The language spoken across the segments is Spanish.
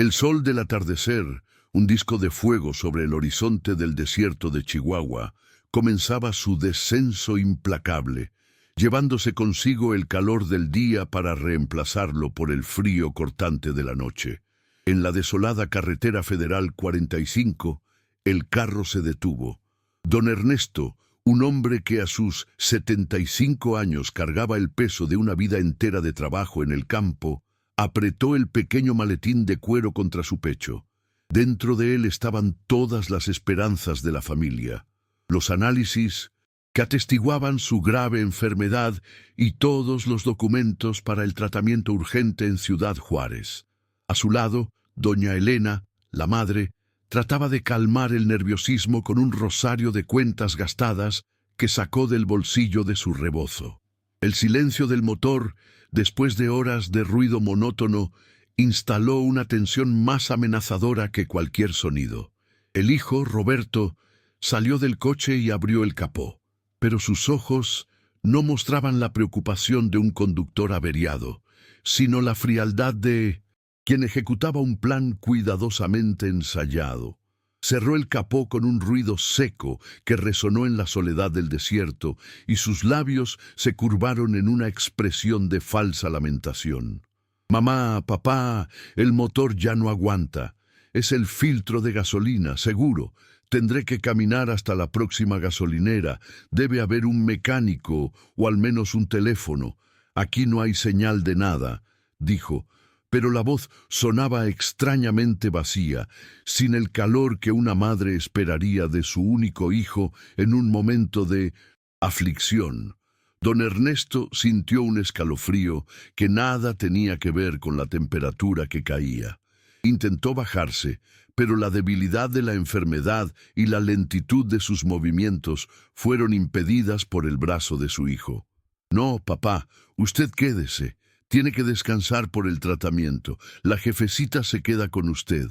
El sol del atardecer, un disco de fuego sobre el horizonte del desierto de Chihuahua, comenzaba su descenso implacable, llevándose consigo el calor del día para reemplazarlo por el frío cortante de la noche. En la desolada carretera federal 45, el carro se detuvo. Don Ernesto, un hombre que a sus 75 años cargaba el peso de una vida entera de trabajo en el campo, apretó el pequeño maletín de cuero contra su pecho. Dentro de él estaban todas las esperanzas de la familia, los análisis que atestiguaban su grave enfermedad y todos los documentos para el tratamiento urgente en Ciudad Juárez. A su lado, doña Elena, la madre, trataba de calmar el nerviosismo con un rosario de cuentas gastadas que sacó del bolsillo de su rebozo. El silencio del motor, después de horas de ruido monótono, instaló una tensión más amenazadora que cualquier sonido. El hijo, Roberto, salió del coche y abrió el capó, pero sus ojos no mostraban la preocupación de un conductor averiado, sino la frialdad de quien ejecutaba un plan cuidadosamente ensayado. Cerró el capó con un ruido seco que resonó en la soledad del desierto, y sus labios se curvaron en una expresión de falsa lamentación. «Mamá, papá, el motor ya no aguanta. Es el filtro de gasolina, seguro. Tendré que caminar hasta la próxima gasolinera. Debe haber un mecánico o al menos un teléfono. Aquí no hay señal de nada», dijo, pero la voz sonaba extrañamente vacía, sin el calor que una madre esperaría de su único hijo en un momento de aflicción. Don Ernesto sintió un escalofrío que nada tenía que ver con la temperatura que caía. Intentó bajarse, pero la debilidad de la enfermedad y la lentitud de sus movimientos fueron impedidas por el brazo de su hijo. «No, papá, usted quédese. Tiene que descansar por el tratamiento. La jefecita se queda con usted.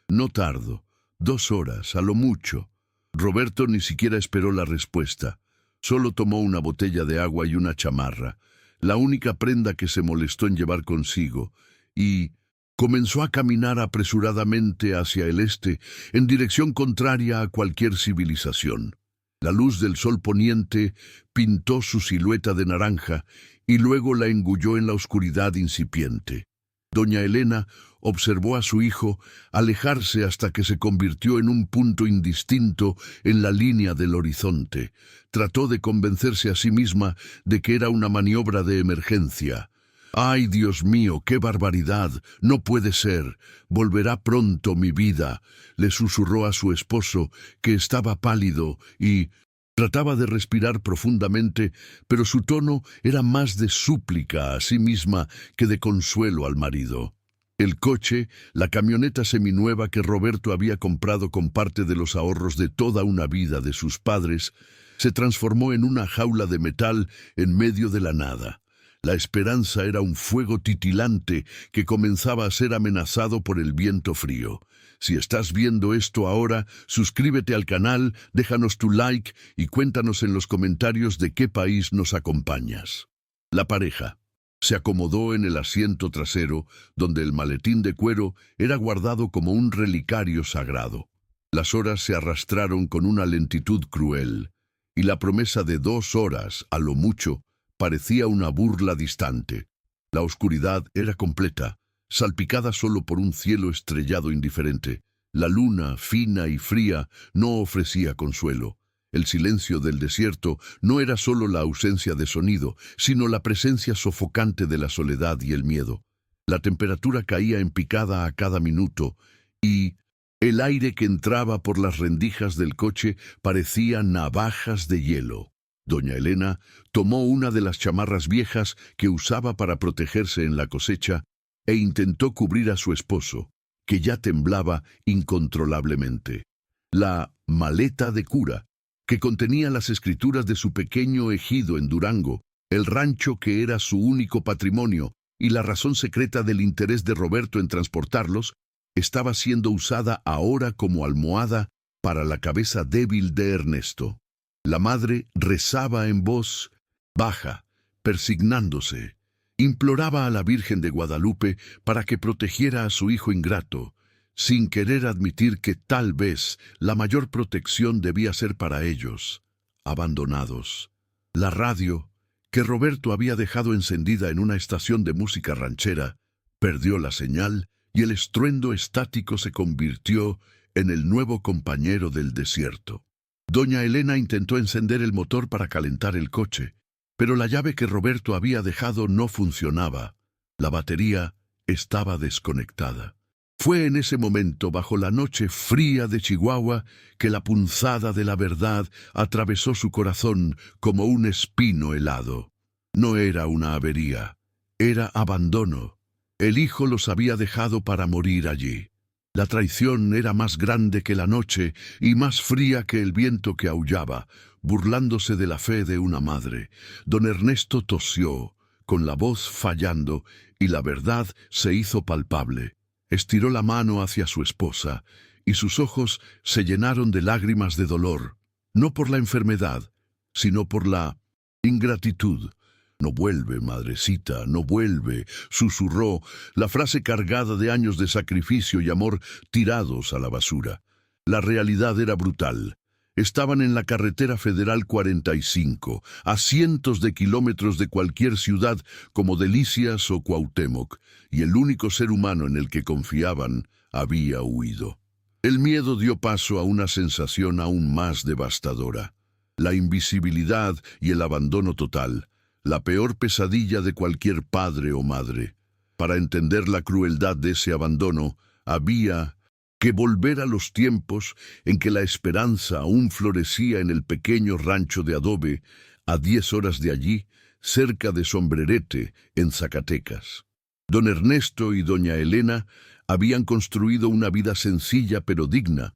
No tardo. 2 horas, a lo mucho». Roberto ni siquiera esperó la respuesta. Solo tomó una botella de agua y una chamarra, la única prenda que se molestó en llevar consigo, y comenzó a caminar apresuradamente hacia el este, en dirección contraria a cualquier civilización. La luz del sol poniente pintó su silueta de naranja y luego la engulló en la oscuridad incipiente. Doña Elena observó a su hijo alejarse hasta que se convirtió en un punto indistinto en la línea del horizonte. Trató de convencerse a sí misma de que era una maniobra de emergencia. «¡Ay, Dios mío, qué barbaridad! No puede ser. Volverá pronto mi vida», le susurró a su esposo, que estaba pálido y trataba de respirar profundamente, pero su tono era más de súplica a sí misma que de consuelo al marido. El coche, la camioneta seminueva que Roberto había comprado con parte de los ahorros de toda una vida de sus padres, se transformó en una jaula de metal en medio de la nada. La esperanza era un fuego titilante que comenzaba a ser amenazado por el viento frío. Si estás viendo esto ahora, suscríbete al canal, déjanos tu like y cuéntanos en los comentarios de qué país nos acompañas. La pareja se acomodó en el asiento trasero, donde el maletín de cuero era guardado como un relicario sagrado. Las horas se arrastraron con una lentitud cruel, y la promesa de 2 horas, a lo mucho, parecía una burla distante. La oscuridad era completa, salpicada solo por un cielo estrellado indiferente. La luna, fina y fría, no ofrecía consuelo. El silencio del desierto no era solo la ausencia de sonido, sino la presencia sofocante de la soledad y el miedo. La temperatura caía en picada a cada minuto, y el aire que entraba por las rendijas del coche parecía navajas de hielo. Doña Elena tomó una de las chamarras viejas que usaba para protegerse en la cosecha e intentó cubrir a su esposo, que ya temblaba incontrolablemente. La maleta de cura, que contenía las escrituras de su pequeño ejido en Durango, el rancho que era su único patrimonio y la razón secreta del interés de Roberto en transportarlos, estaba siendo usada ahora como almohada para la cabeza débil de Ernesto. La madre rezaba en voz baja, persignándose. Imploraba a la Virgen de Guadalupe para que protegiera a su hijo ingrato, sin querer admitir que tal vez la mayor protección debía ser para ellos, abandonados. La radio, que Roberto había dejado encendida en una estación de música ranchera, perdió la señal y el estruendo estático se convirtió en el nuevo compañero del desierto. Doña Elena intentó encender el motor para calentar el coche, pero la llave que Roberto había dejado no funcionaba. La batería estaba desconectada. Fue en ese momento, bajo la noche fría de Chihuahua, que la punzada de la verdad atravesó su corazón como un espino helado. No era una avería, era abandono. El hijo los había dejado para morir allí. La traición era más grande que la noche y más fría que el viento que aullaba, burlándose de la fe de una madre. Don Ernesto tosió, con la voz fallando, y la verdad se hizo palpable. Estiró la mano hacia su esposa, y sus ojos se llenaron de lágrimas de dolor, no por la enfermedad, sino por la ingratitud. «No vuelve, madrecita, no vuelve», susurró, la frase cargada de años de sacrificio y amor tirados a la basura. La realidad era brutal. Estaban en la carretera federal 45, a cientos de kilómetros de cualquier ciudad como Delicias o Cuauhtémoc, y el único ser humano en el que confiaban había huido. El miedo dio paso a una sensación aún más devastadora: la invisibilidad y el abandono total, la peor pesadilla de cualquier padre o madre. Para entender la crueldad de ese abandono, había que volver a los tiempos en que la esperanza aún florecía en el pequeño rancho de adobe, a 10 horas de allí, cerca de Sombrerete, en Zacatecas. Don Ernesto y doña Elena habían construido una vida sencilla pero digna,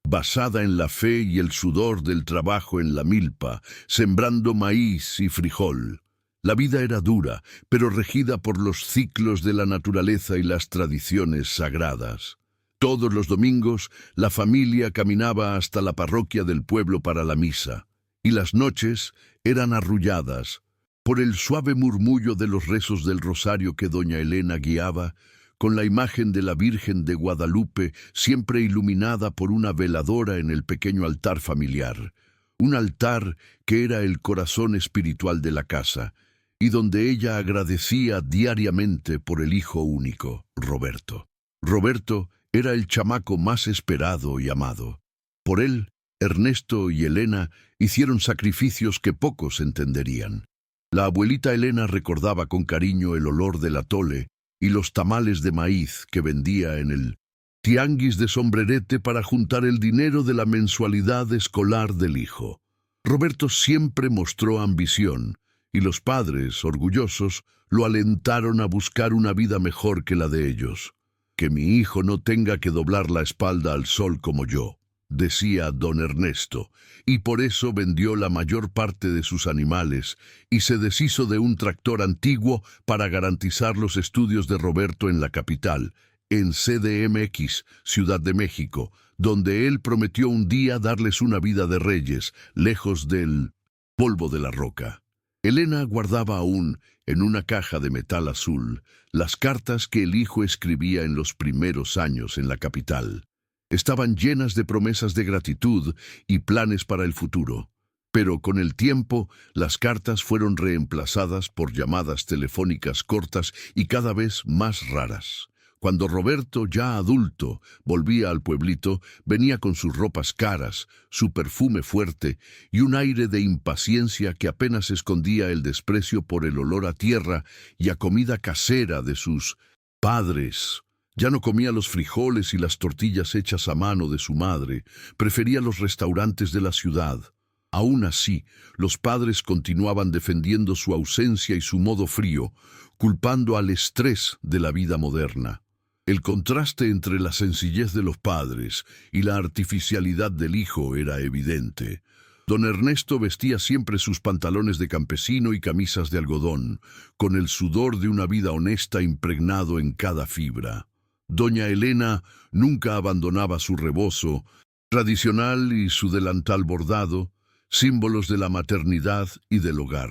basada en la fe y el sudor del trabajo en la milpa, sembrando maíz y frijol. La vida era dura, pero regida por los ciclos de la naturaleza y las tradiciones sagradas. Todos los domingos, la familia caminaba hasta la parroquia del pueblo para la misa, y las noches eran arrulladas por el suave murmullo de los rezos del rosario que doña Elena guiaba, con la imagen de la Virgen de Guadalupe siempre iluminada por una veladora en el pequeño altar familiar, un altar que era el corazón espiritual de la casa, y donde ella agradecía diariamente por el hijo único, Roberto. Roberto era el chamaco más esperado y amado. Por él, Ernesto y Elena hicieron sacrificios que pocos entenderían. La abuelita Elena recordaba con cariño el olor del atole y los tamales de maíz que vendía en el tianguis de Sombrerete para juntar el dinero de la mensualidad escolar del hijo. Roberto siempre mostró ambición, y los padres, orgullosos, lo alentaron a buscar una vida mejor que la de ellos. «Que mi hijo no tenga que doblar la espalda al sol como yo», decía don Ernesto, y por eso vendió la mayor parte de sus animales y se deshizo de un tractor antiguo para garantizar los estudios de Roberto en la capital, en CDMX, Ciudad de México, donde él prometió un día darles una vida de reyes, lejos del polvo de la roca. Elena guardaba aún, en una caja de metal azul, las cartas que el hijo escribía en los primeros años en la capital. Estaban llenas de promesas de gratitud y planes para el futuro. Pero con el tiempo, las cartas fueron reemplazadas por llamadas telefónicas cortas y cada vez más raras. Cuando Roberto, ya adulto, volvía al pueblito, venía con sus ropas caras, su perfume fuerte y un aire de impaciencia que apenas escondía el desprecio por el olor a tierra y a comida casera de sus padres. Ya no comía los frijoles y las tortillas hechas a mano de su madre, prefería los restaurantes de la ciudad. Aún así, los padres continuaban defendiendo su ausencia y su modo frío, culpando al estrés de la vida moderna. El contraste entre la sencillez de los padres y la artificialidad del hijo era evidente. Don Ernesto vestía siempre sus pantalones de campesino y camisas de algodón, con el sudor de una vida honesta impregnado en cada fibra. Doña Elena nunca abandonaba su rebozo tradicional y su delantal bordado, símbolos de la maternidad y del hogar.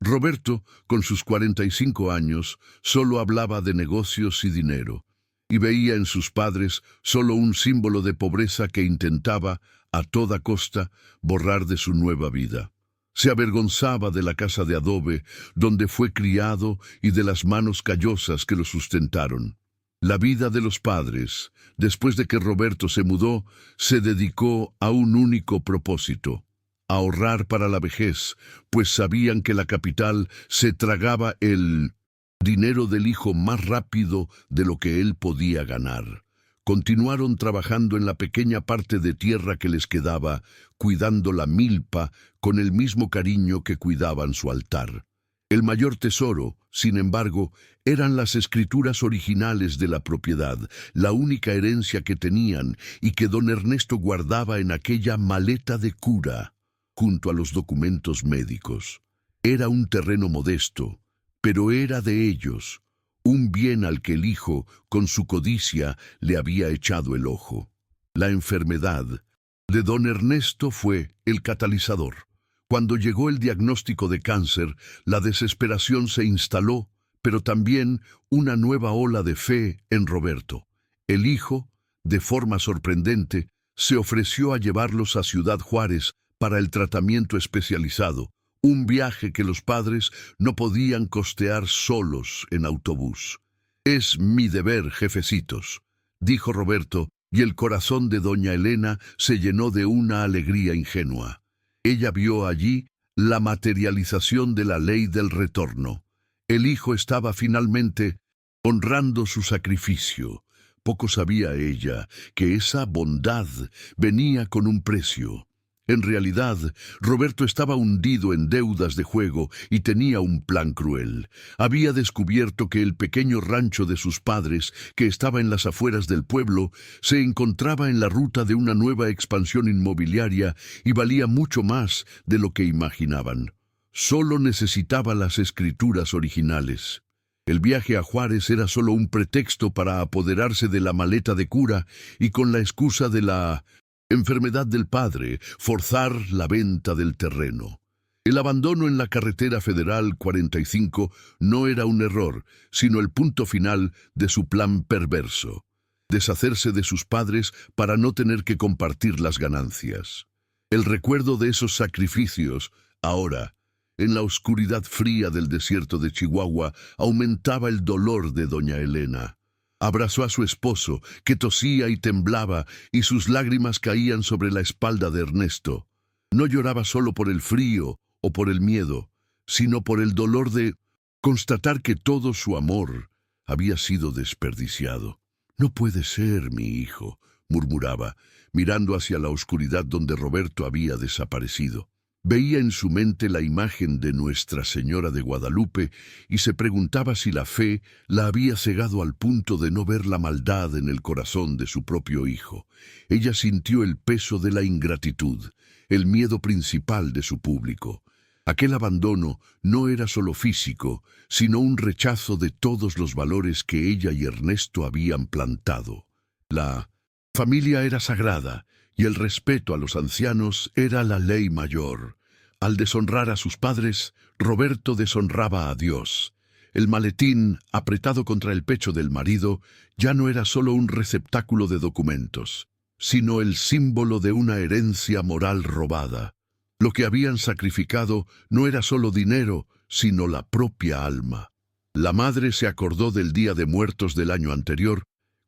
Roberto, con sus 45 años, solo hablaba de negocios y dinero. y veía en sus padres solo un símbolo de pobreza que intentaba, a toda costa, borrar de su nueva vida. Se avergonzaba de la casa de adobe donde fue criado y de las manos callosas que lo sustentaron. La vida de los padres, después de que Roberto se mudó, se dedicó a un único propósito: ahorrar para la vejez, pues sabían que la capital se tragaba el dinero del hijo más rápido de lo que él podía ganar. Continuaron trabajando en la pequeña parte de tierra que les quedaba, cuidando la milpa con el mismo cariño que cuidaban su altar. El mayor tesoro, sin embargo, eran las escrituras originales de la propiedad, la única herencia que tenían y que don Ernesto guardaba en aquella maleta de cura, junto a los documentos médicos. Era un terreno modesto, pero era de ellos, un bien al que el hijo, con su codicia, le había echado el ojo. La enfermedad de don Ernesto fue el catalizador. Cuando llegó el diagnóstico de cáncer, la desesperación se instaló, pero también una nueva ola de fe en Roberto. El hijo, de forma sorprendente, se ofreció a llevarlos a Ciudad Juárez para el tratamiento especializado, un viaje que los padres no podían costear solos en autobús. «Es mi deber, jefecitos», dijo Roberto, y el corazón de doña Elena se llenó de una alegría ingenua. Ella vio allí la materialización de la ley del retorno. El hijo estaba finalmente honrando su sacrificio. Poco sabía ella que esa bondad venía con un precio. En realidad, Roberto estaba hundido en deudas de juego y tenía un plan cruel. Había descubierto que el pequeño rancho de sus padres, que estaba en las afueras del pueblo, se encontraba en la ruta de una nueva expansión inmobiliaria y valía mucho más de lo que imaginaban. Solo necesitaba las escrituras originales. El viaje a Juárez era solo un pretexto para apoderarse de la maleta de cura y, con la excusa de la enfermedad del padre, forzar la venta del terreno. El abandono en la carretera federal 45 no era un error, sino el punto final de su plan perverso: deshacerse de sus padres para no tener que compartir las ganancias. El recuerdo de esos sacrificios, ahora, en la oscuridad fría del desierto de Chihuahua, aumentaba el dolor de doña Elena. Abrazó a su esposo, que tosía y temblaba, y sus lágrimas caían sobre la espalda de Ernesto. No lloraba solo por el frío o por el miedo, sino por el dolor de constatar que todo su amor había sido desperdiciado. «No puede ser, mi hijo», murmuraba, mirando hacia la oscuridad donde Roberto había desaparecido. Veía en su mente la imagen de Nuestra Señora de Guadalupe y se preguntaba si la fe la había cegado al punto de no ver la maldad en el corazón de su propio hijo. Ella sintió el peso de la ingratitud, el miedo principal de su público. Aquel abandono no era solo físico, sino un rechazo de todos los valores que ella y Ernesto habían plantado. La familia era sagrada, y el respeto a los ancianos era la ley mayor. Al deshonrar a sus padres, Roberto deshonraba a Dios. El maletín, apretado contra el pecho del marido, ya no era solo un receptáculo de documentos, sino el símbolo de una herencia moral robada. Lo que habían sacrificado no era solo dinero, sino la propia alma. La madre se acordó del Día de Muertos del año anterior,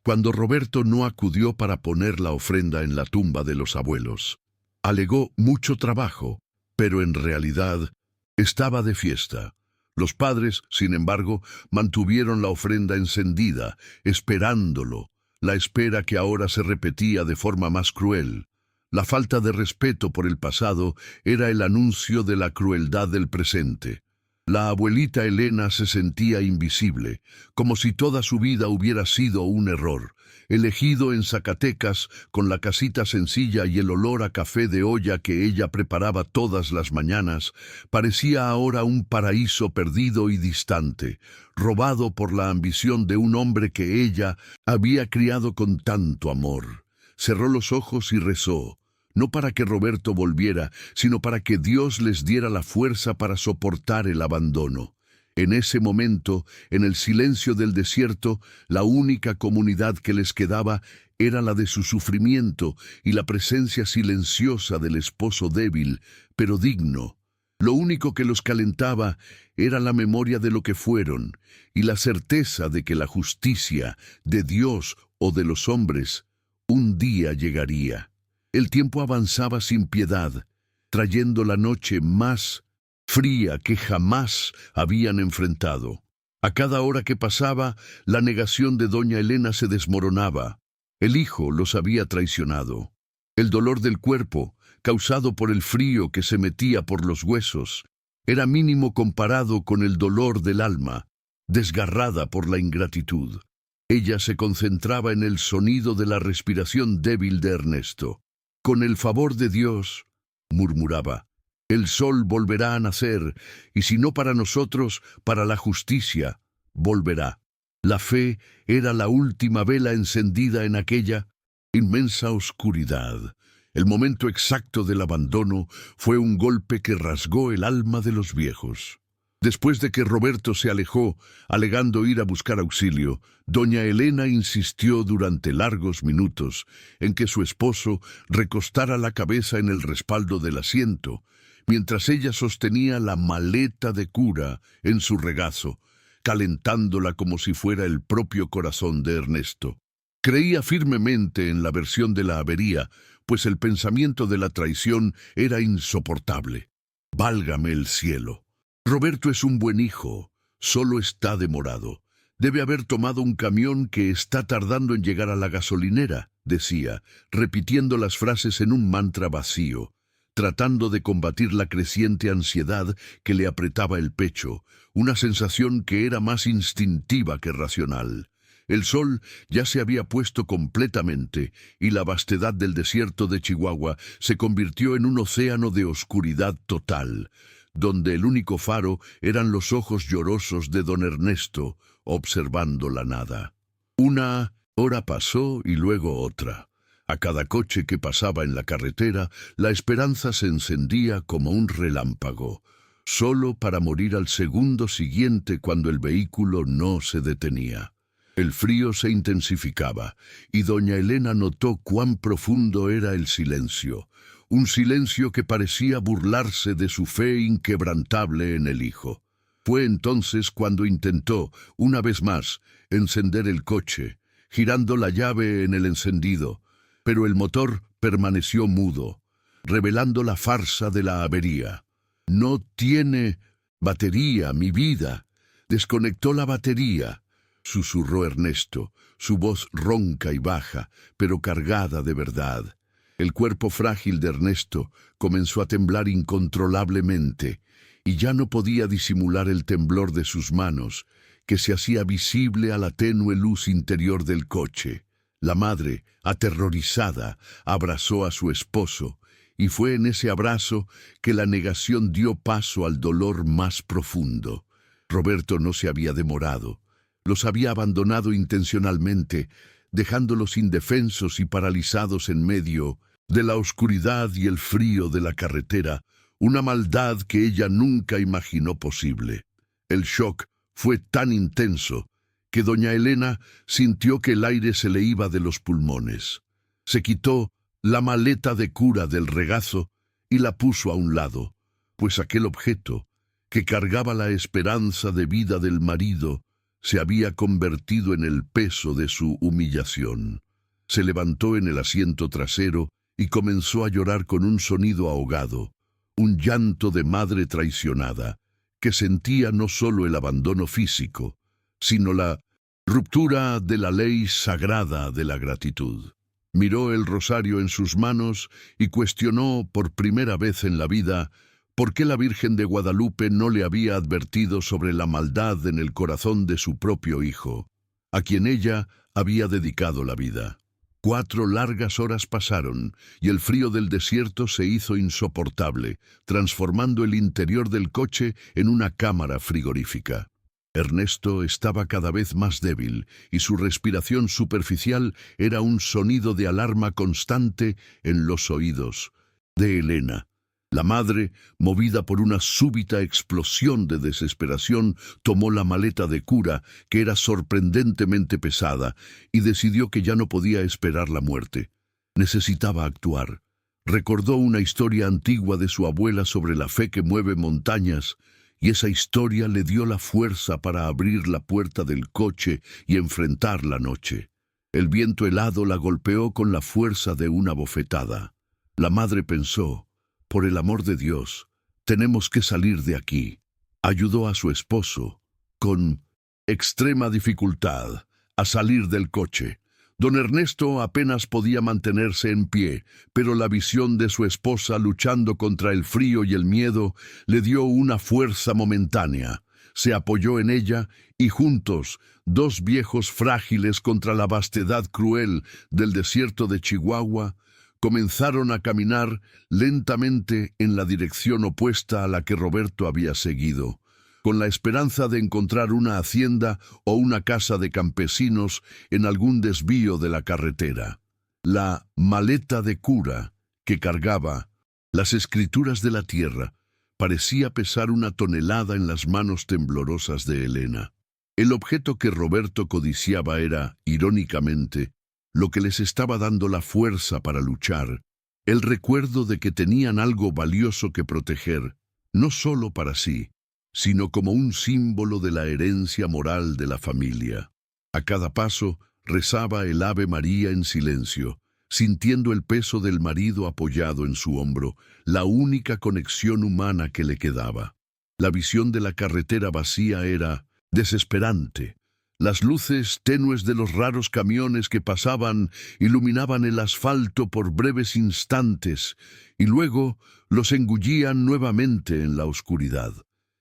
cuando Roberto no acudió para poner la ofrenda en la tumba de los abuelos. Alegó mucho trabajo, pero en realidad estaba de fiesta. Los padres, sin embargo, mantuvieron la ofrenda encendida, esperándolo, la espera que ahora se repetía de forma más cruel. La falta de respeto por el pasado era el anuncio de la crueldad del presente. La abuelita Elena se sentía invisible, como si toda su vida hubiera sido un error. Elegido en Zacatecas, con la casita sencilla y el olor a café de olla que ella preparaba todas las mañanas, parecía ahora un paraíso perdido y distante, robado por la ambición de un hombre que ella había criado con tanto amor. Cerró los ojos y rezó, no para que Roberto volviera, sino para que Dios les diera la fuerza para soportar el abandono. En ese momento, en el silencio del desierto, la única comunidad que les quedaba era la de su sufrimiento y la presencia silenciosa del esposo débil, pero digno. Lo único que los calentaba era la memoria de lo que fueron y la certeza de que la justicia de Dios o de los hombres un día llegaría. El tiempo avanzaba sin piedad, trayendo la noche más fría que jamás habían enfrentado. A cada hora que pasaba, la negación de doña Elena se desmoronaba. El hijo los había traicionado. El dolor del cuerpo, causado por el frío que se metía por los huesos, era mínimo comparado con el dolor del alma, desgarrada por la ingratitud. Ella se concentraba en el sonido de la respiración débil de Ernesto. Con el favor de Dios, murmuraba, el sol volverá a nacer, y si no para nosotros, para la justicia, volverá. La fe era la última vela encendida en aquella inmensa oscuridad. El momento exacto del abandono fue un golpe que rasgó el alma de los viejos. Después de que Roberto se alejó, alegando ir a buscar auxilio, doña Elena insistió durante largos minutos en que su esposo recostara la cabeza en el respaldo del asiento, mientras ella sostenía la maleta de cura en su regazo, calentándola como si fuera el propio corazón de Ernesto. Creía firmemente en la versión de la avería, pues el pensamiento de la traición era insoportable. Válgame el cielo. Roberto es un buen hijo, solo está demorado. Debe haber tomado un camión que está tardando en llegar a la gasolinera, decía, repitiendo las frases en un mantra vacío, tratando de combatir la creciente ansiedad que le apretaba el pecho, una sensación que era más instintiva que racional. El sol ya se había puesto completamente y la vastedad del desierto de Chihuahua se convirtió en un océano de oscuridad total, donde el único faro eran los ojos llorosos de don Ernesto, observando la nada. Una hora pasó y luego otra. A cada coche que pasaba en la carretera, la esperanza se encendía como un relámpago, solo para morir al segundo siguiente cuando el vehículo no se detenía. El frío se intensificaba, y doña Elena notó cuán profundo era el silencio, un silencio que parecía burlarse de su fe inquebrantable en el hijo. Fue entonces cuando intentó, una vez más, encender el coche, girando la llave en el encendido, pero el motor permaneció mudo, revelando la farsa de la avería. «No tiene batería, mi vida. Desconectó la batería», susurró Ernesto, su voz ronca y baja, pero cargada de verdad. El cuerpo frágil de Ernesto comenzó a temblar incontrolablemente, y ya no podía disimular el temblor de sus manos, que se hacía visible a la tenue luz interior del coche. La madre, aterrorizada, abrazó a su esposo, y fue en ese abrazo que la negación dio paso al dolor más profundo. Roberto no se había demorado. Los había abandonado intencionalmente, dejándolos indefensos y paralizados en medio de la oscuridad y el frío de la carretera, una maldad que ella nunca imaginó posible. El shock fue tan intenso que doña Elena sintió que el aire se le iba de los pulmones. Se quitó la maleta de cura del regazo y la puso a un lado, pues aquel objeto, que cargaba la esperanza de vida del marido, se había convertido en el peso de su humillación. Se levantó en el asiento trasero y comenzó a llorar con un sonido ahogado, un llanto de madre traicionada, que sentía no solo el abandono físico, sino la ruptura de la ley sagrada de la gratitud. Miró el rosario en sus manos y cuestionó por primera vez en la vida ¿por qué la Virgen de Guadalupe no le había advertido sobre la maldad en el corazón de su propio hijo, a quien ella había dedicado la vida? 4 largas horas pasaron, y el frío del desierto se hizo insoportable, transformando el interior del coche en una cámara frigorífica. Ernesto estaba cada vez más débil, y su respiración superficial era un sonido de alarma constante en los oídos de Elena. La madre, movida por una súbita explosión de desesperación, tomó la maleta de cura, que era sorprendentemente pesada, y decidió que ya no podía esperar la muerte. Necesitaba actuar. Recordó una historia antigua de su abuela sobre la fe que mueve montañas, y esa historia le dio la fuerza para abrir la puerta del coche y enfrentar la noche. El viento helado la golpeó con la fuerza de una bofetada. La madre pensó: por el amor de Dios, tenemos que salir de aquí. Ayudó a su esposo, con extrema dificultad, a salir del coche. Don Ernesto apenas podía mantenerse en pie, pero la visión de su esposa luchando contra el frío y el miedo le dio una fuerza momentánea. Se apoyó en ella y juntos, dos viejos frágiles contra la vastedad cruel del desierto de Chihuahua, comenzaron a caminar lentamente en la dirección opuesta a la que Roberto había seguido, con la esperanza de encontrar una hacienda o una casa de campesinos en algún desvío de la carretera. La maleta de cura que cargaba las escrituras de la tierra parecía pesar una tonelada en las manos temblorosas de Elena. El objeto que Roberto codiciaba era, irónicamente, lo que les estaba dando la fuerza para luchar, el recuerdo de que tenían algo valioso que proteger, no solo para sí, sino como un símbolo de la herencia moral de la familia. A cada paso rezaba el Ave María en silencio, sintiendo el peso del marido apoyado en su hombro, la única conexión humana que le quedaba. La visión de la carretera vacía era desesperante. Las luces tenues de los raros camiones que pasaban iluminaban el asfalto por breves instantes y luego los engullían nuevamente en la oscuridad.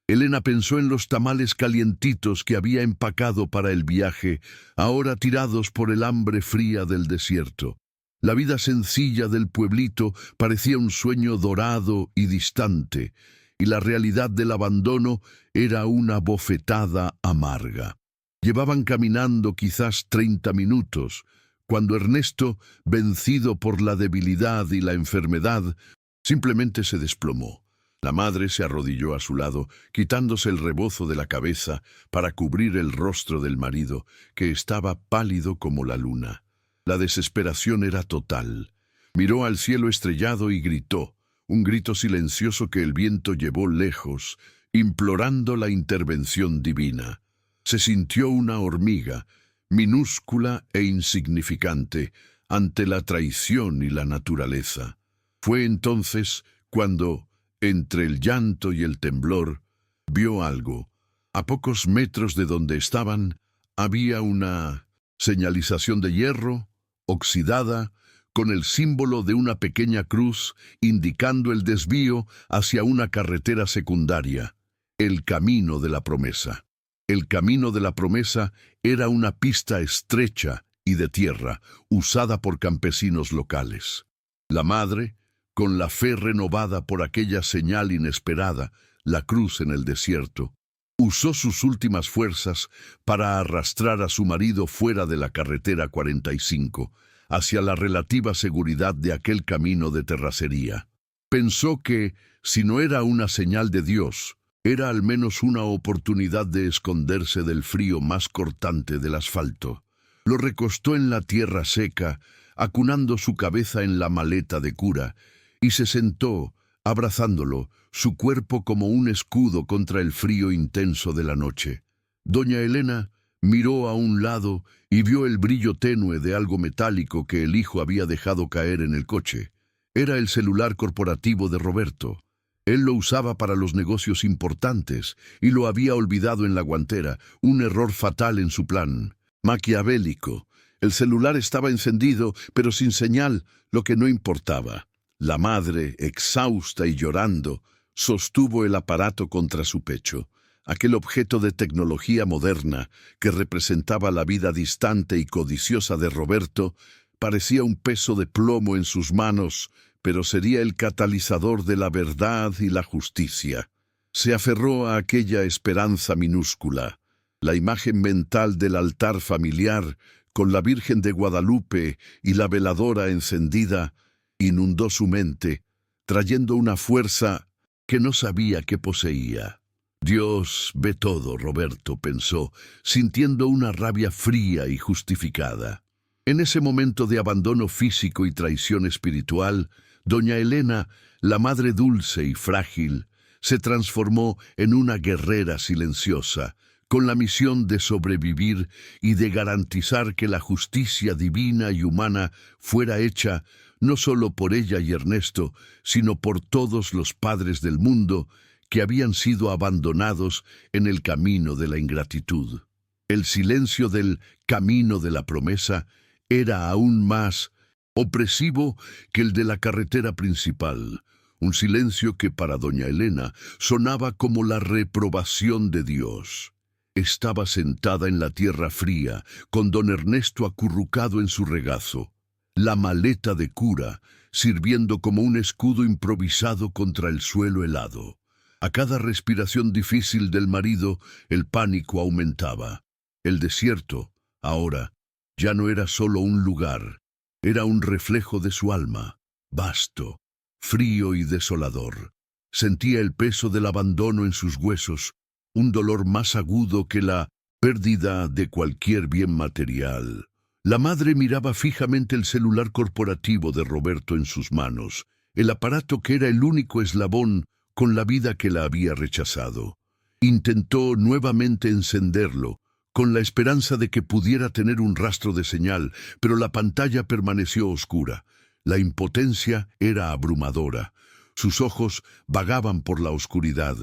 Elena pensó en los tamales calientitos que había empacado para el viaje, ahora tirados por el hambre fría del desierto. La vida sencilla del pueblito parecía un sueño dorado y distante, y la realidad del abandono era una bofetada amarga. Llevaban caminando quizás 30 minutos, cuando Ernesto, vencido por la debilidad y la enfermedad, simplemente se desplomó. La madre se arrodilló a su lado, quitándose el rebozo de la cabeza para cubrir el rostro del marido, que estaba pálido como la luna. La desesperación era total. Miró al cielo estrellado y gritó, un grito silencioso que el viento llevó lejos, implorando la intervención divina. Se sintió una hormiga, minúscula e insignificante, ante la traición y la naturaleza. Fue entonces cuando, entre el llanto y el temblor, vio algo. A pocos metros de donde estaban, había una señalización de hierro, oxidada, con el símbolo de una pequeña cruz indicando el desvío hacia una carretera secundaria, el Camino de la Promesa. El Camino de la Promesa era una pista estrecha y de tierra, usada por campesinos locales. La madre, con la fe renovada por aquella señal inesperada, la cruz en el desierto, usó sus últimas fuerzas para arrastrar a su marido fuera de la carretera 45, hacia la relativa seguridad de aquel camino de terracería. Pensó que, si no era una señal de Dios, era al menos una oportunidad de esconderse del frío más cortante del asfalto. Lo recostó en la tierra seca, acunando su cabeza en la maleta de cura, y se sentó, abrazándolo, su cuerpo como un escudo contra el frío intenso de la noche. Doña Elena miró a un lado y vio el brillo tenue de algo metálico que el hijo había dejado caer en el coche. Era el celular corporativo de Roberto. Él lo usaba para los negocios importantes y lo había olvidado en la guantera, un error fatal en su plan. Maquiavélico. El celular estaba encendido, pero sin señal, lo que no importaba. La madre, exhausta y llorando, sostuvo el aparato contra su pecho. Aquel objeto de tecnología moderna que representaba la vida distante y codiciosa de Roberto parecía un peso de plomo en sus manos, pero sería el catalizador de la verdad y la justicia. Se aferró a aquella esperanza minúscula. La imagen mental del altar familiar, con la Virgen de Guadalupe y la veladora encendida, inundó su mente, trayendo una fuerza que no sabía que poseía. Dios ve todo, Roberto pensó, sintiendo una rabia fría y justificada. En ese momento de abandono físico y traición espiritual, doña Elena, la madre dulce y frágil, se transformó en una guerrera silenciosa, con la misión de sobrevivir y de garantizar que la justicia divina y humana fuera hecha no solo por ella y Ernesto, sino por todos los padres del mundo que habían sido abandonados en el camino de la ingratitud. El silencio del camino de la promesa era aún más opresivo que el de la carretera principal, un silencio que para doña Elena sonaba como la reprobación de Dios. Estaba sentada en la tierra fría, con don Ernesto acurrucado en su regazo, la maleta de cura sirviendo como un escudo improvisado contra el suelo helado. A cada respiración difícil del marido, el pánico aumentaba. El desierto, ahora, ya no era solo un lugar, era un reflejo de su alma, vasto, frío y desolador. Sentía el peso del abandono en sus huesos, un dolor más agudo que la pérdida de cualquier bien material. La madre miraba fijamente el celular corporativo de Roberto en sus manos, el aparato que era el único eslabón con la vida que la había rechazado. Intentó nuevamente encenderlo, con la esperanza de que pudiera tener un rastro de señal, pero la pantalla permaneció oscura. La impotencia era abrumadora. Sus ojos vagaban por la oscuridad,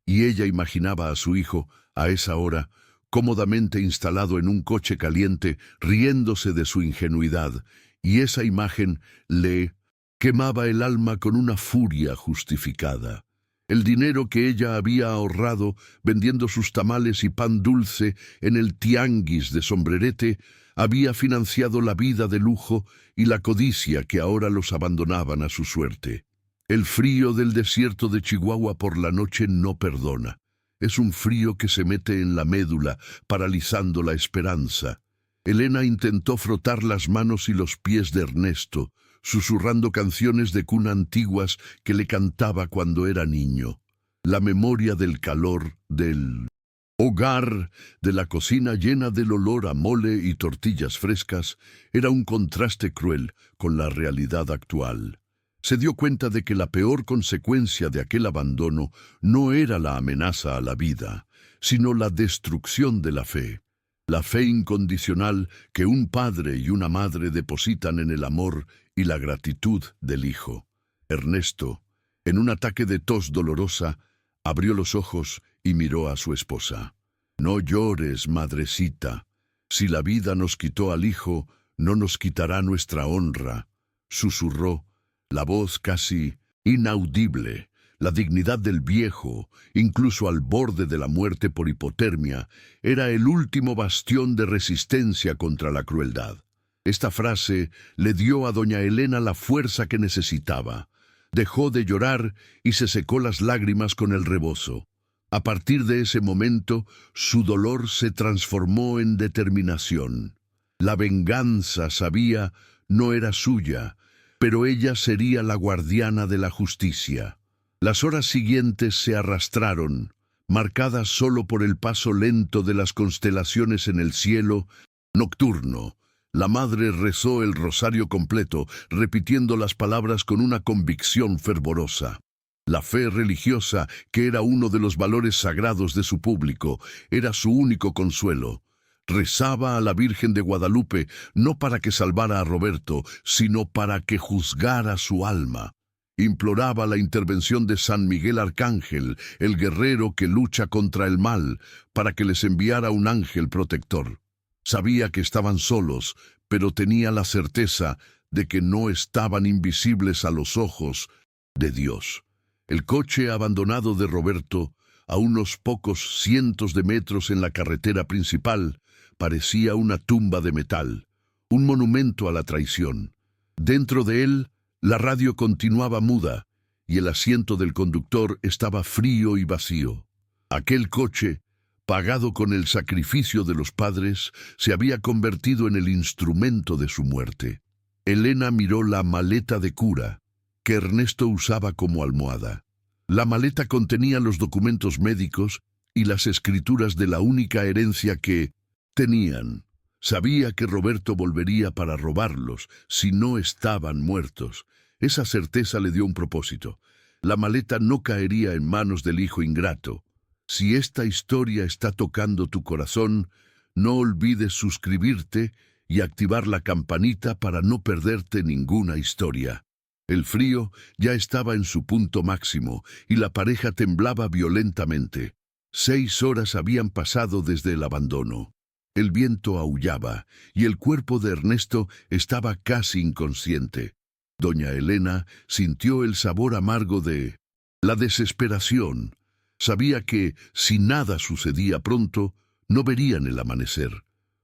y ella imaginaba a su hijo, a esa hora, cómodamente instalado en un coche caliente, riéndose de su ingenuidad, y esa imagen le quemaba el alma con una furia justificada. El dinero que ella había ahorrado vendiendo sus tamales y pan dulce en el tianguis de Sombrerete había financiado la vida de lujo y la codicia que ahora los abandonaban a su suerte. El frío del desierto de Chihuahua por la noche no perdona. Es un frío que se mete en la médula, paralizando la esperanza. Elena intentó frotar las manos y los pies de Ernesto, susurrando canciones de cuna antiguas que le cantaba cuando era niño. La memoria del calor, del hogar, de la cocina llena del olor a mole y tortillas frescas, era un contraste cruel con la realidad actual. Se dio cuenta de que la peor consecuencia de aquel abandono no era la amenaza a la vida, sino la destrucción de la fe. La fe incondicional que un padre y una madre depositan en el amor y la gratitud del hijo. Ernesto, en un ataque de tos dolorosa, abrió los ojos y miró a su esposa. «No llores, madrecita. Si la vida nos quitó al hijo, no nos quitará nuestra honra», susurró, la voz casi inaudible. La dignidad del viejo, incluso al borde de la muerte por hipotermia, era el último bastión de resistencia contra la crueldad. Esta frase le dio a doña Elena la fuerza que necesitaba. Dejó de llorar y se secó las lágrimas con el rebozo. A partir de ese momento, su dolor se transformó en determinación. La venganza, sabía, no era suya, pero ella sería la guardiana de la justicia. Las horas siguientes se arrastraron, marcadas solo por el paso lento de las constelaciones en el cielo nocturno. La madre rezó el rosario completo, repitiendo las palabras con una convicción fervorosa. La fe religiosa, que era uno de los valores sagrados de su público, era su único consuelo. Rezaba a la Virgen de Guadalupe no para que salvara a Roberto, sino para que juzgara su alma. Imploraba la intervención de San Miguel Arcángel, el guerrero que lucha contra el mal, para que les enviara un ángel protector. Sabía que estaban solos, pero tenía la certeza de que no estaban invisibles a los ojos de Dios. El coche abandonado de Roberto, a unos pocos cientos de metros en la carretera principal, parecía una tumba de metal, un monumento a la traición. Dentro de él, la radio continuaba muda, y el asiento del conductor estaba frío y vacío. Aquel coche, pagado con el sacrificio de los padres, se había convertido en el instrumento de su muerte. Elena miró la maleta de cura, que Ernesto usaba como almohada. La maleta contenía los documentos médicos y las escrituras de la única herencia que tenían. Sabía que Roberto volvería para robarlos si no estaban muertos. Esa certeza le dio un propósito. La maleta no caería en manos del hijo ingrato. Si esta historia está tocando tu corazón, no olvides suscribirte y activar la campanita para no perderte ninguna historia. El frío ya estaba en su punto máximo y la pareja temblaba violentamente. 6 horas habían pasado desde el abandono. El viento aullaba y el cuerpo de Ernesto estaba casi inconsciente. Doña Elena sintió el sabor amargo de la desesperación. Sabía que, si nada sucedía pronto, no verían el amanecer.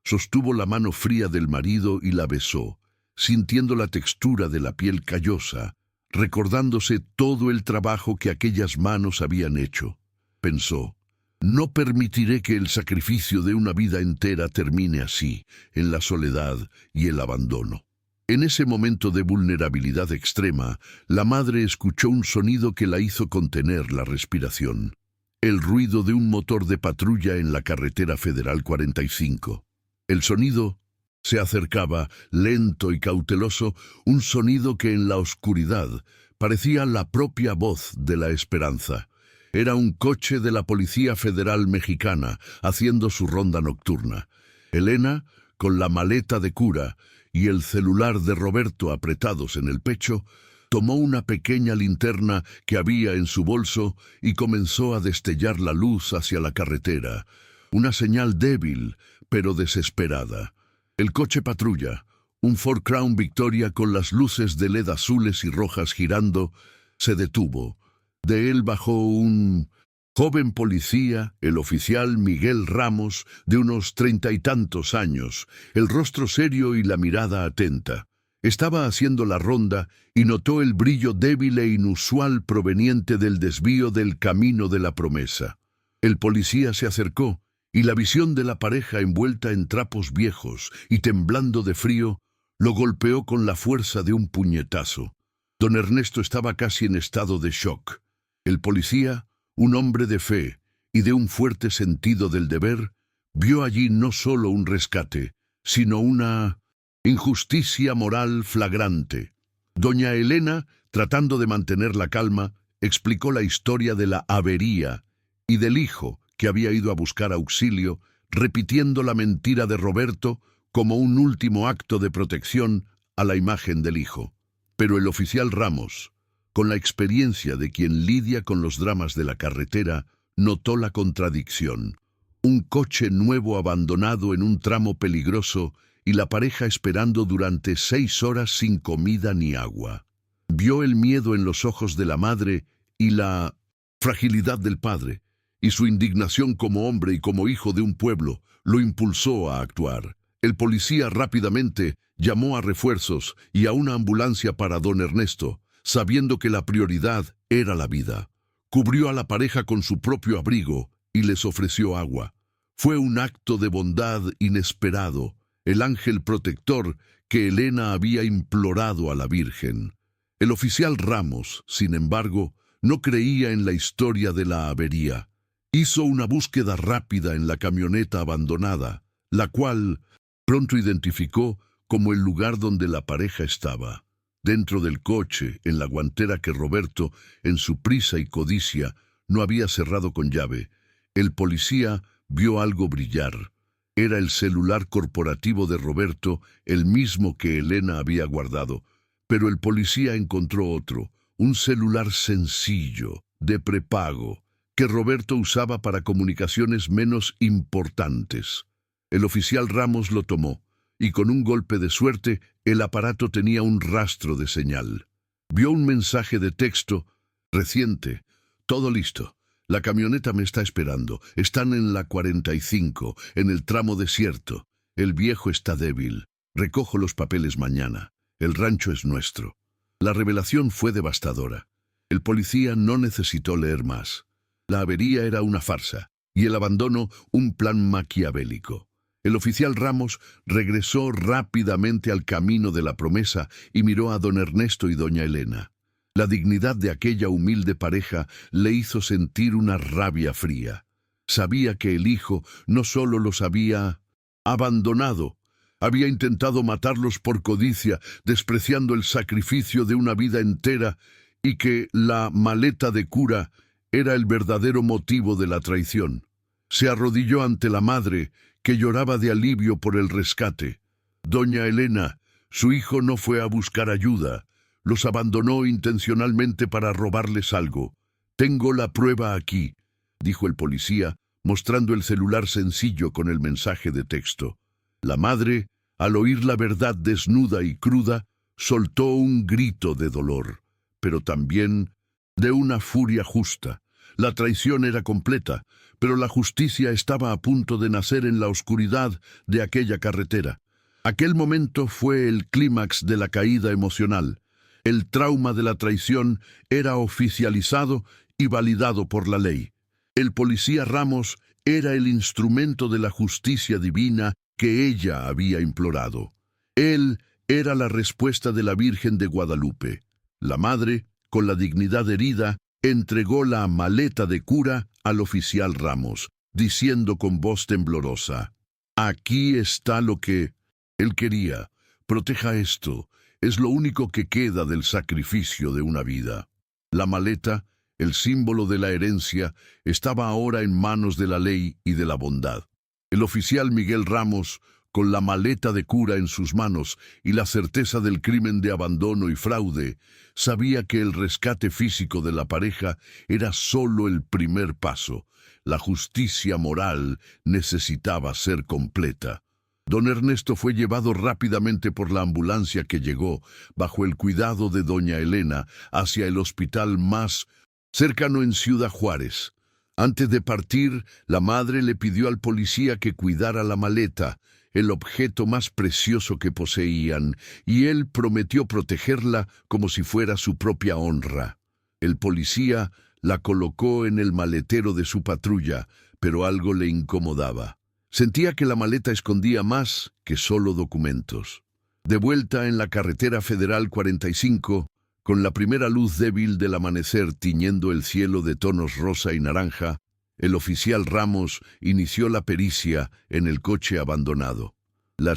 Sostuvo la mano fría del marido y la besó, sintiendo la textura de la piel callosa, recordándose todo el trabajo que aquellas manos habían hecho. Pensó: no permitiré que el sacrificio de una vida entera termine así, en la soledad y el abandono. En ese momento de vulnerabilidad extrema, la madre escuchó un sonido que la hizo contener la respiración. El ruido de un motor de patrulla en la carretera Federal 45. El sonido se acercaba, lento y cauteloso, un sonido que en la oscuridad parecía la propia voz de la esperanza. Era un coche de la Policía Federal Mexicana haciendo su ronda nocturna. Elena, con la maleta de cura y el celular de Roberto apretados en el pecho, tomó una pequeña linterna que había en su bolso y comenzó a destellar la luz hacia la carretera. Una señal débil, pero desesperada. El coche patrulla, un Ford Crown Victoria con las luces de LED azules y rojas girando, se detuvo. De él bajó un joven policía, el oficial Miguel Ramos, de unos 30 y tantos años, el rostro serio y la mirada atenta. Estaba haciendo la ronda y notó el brillo débil e inusual proveniente del desvío del camino de la promesa. El policía se acercó y la visión de la pareja envuelta en trapos viejos y temblando de frío lo golpeó con la fuerza de un puñetazo. Don Ernesto estaba casi en estado de shock. El policía, un hombre de fe y de un fuerte sentido del deber, vio allí no solo un rescate, sino una injusticia moral flagrante. Doña Elena, tratando de mantener la calma, explicó la historia de la avería y del hijo que había ido a buscar auxilio, repitiendo la mentira de Roberto como un último acto de protección a la imagen del hijo. Pero el oficial Ramos, con la experiencia de quien lidia con los dramas de la carretera, notó la contradicción. Un coche nuevo abandonado en un tramo peligroso y la pareja esperando durante 6 horas sin comida ni agua. Vio el miedo en los ojos de la madre y la fragilidad del padre, y su indignación como hombre y como hijo de un pueblo lo impulsó a actuar. El policía rápidamente llamó a refuerzos y a una ambulancia para don Ernesto, sabiendo que la prioridad era la vida. Cubrió a la pareja con su propio abrigo y les ofreció agua. Fue un acto de bondad inesperado, el ángel protector que Elena había implorado a la Virgen. El oficial Ramos, sin embargo, no creía en la historia de la avería. Hizo una búsqueda rápida en la camioneta abandonada, la cual pronto identificó como el lugar donde la pareja estaba. Dentro del coche, en la guantera que Roberto, en su prisa y codicia, no había cerrado con llave, el policía vio algo brillar. Era el celular corporativo de Roberto, el mismo que Elena había guardado, pero el policía encontró otro, un celular sencillo, de prepago, que Roberto usaba para comunicaciones menos importantes. El oficial Ramos lo tomó, y con un golpe de suerte, el aparato tenía un rastro de señal. Vio un mensaje de texto reciente: todo listo. La camioneta me está esperando. Están en la 45, en el tramo desierto. El viejo está débil. Recojo los papeles mañana. El rancho es nuestro. La revelación fue devastadora. El policía no necesitó leer más. La avería era una farsa, y el abandono un plan maquiavélico. El oficial Ramos regresó rápidamente al camino de la promesa y miró a don Ernesto y doña Elena. La dignidad de aquella humilde pareja le hizo sentir una rabia fría. Sabía que el hijo no solo los había abandonado, había intentado matarlos por codicia, despreciando el sacrificio de una vida entera, y que la maleta de cura era el verdadero motivo de la traición. Se arrodilló ante la madre, que lloraba de alivio por el rescate. Doña Elena, su hijo no fue a buscar ayuda. Los abandonó intencionalmente para robarles algo. Tengo la prueba aquí, dijo el policía, mostrando el celular sencillo con el mensaje de texto. La madre, al oír la verdad desnuda y cruda, soltó un grito de dolor, pero también de una furia justa. La traición era completa, pero la justicia estaba a punto de nacer en la oscuridad de aquella carretera. Aquel momento fue el clímax de la caída emocional. El trauma de la traición era oficializado y validado por la ley. El policía Ramos era el instrumento de la justicia divina que ella había implorado. Él era la respuesta de la Virgen de Guadalupe. La madre, con la dignidad herida, entregó la maleta de cura al oficial Ramos, diciendo con voz temblorosa: «Aquí está lo que él quería. Proteja esto. Es lo único que queda del sacrificio de una vida». La maleta, el símbolo de la herencia, estaba ahora en manos de la ley y de la bondad. El oficial Miguel Ramos, con la maleta de cura en sus manos y la certeza del crimen de abandono y fraude, sabía que el rescate físico de la pareja era solo el primer paso. La justicia moral necesitaba ser completa. Don Ernesto fue llevado rápidamente por la ambulancia que llegó, bajo el cuidado de doña Elena, hacia el hospital más cercano en Ciudad Juárez. Antes de partir, la madre le pidió al policía que cuidara la maleta, el objeto más precioso que poseían, y él prometió protegerla como si fuera su propia honra. El policía la colocó en el maletero de su patrulla, pero algo le incomodaba. Sentía que la maleta escondía más que solo documentos. De vuelta en la carretera federal 45, con la primera luz débil del amanecer tiñendo el cielo de tonos rosa y naranja, el oficial Ramos inició la pericia en el coche abandonado. La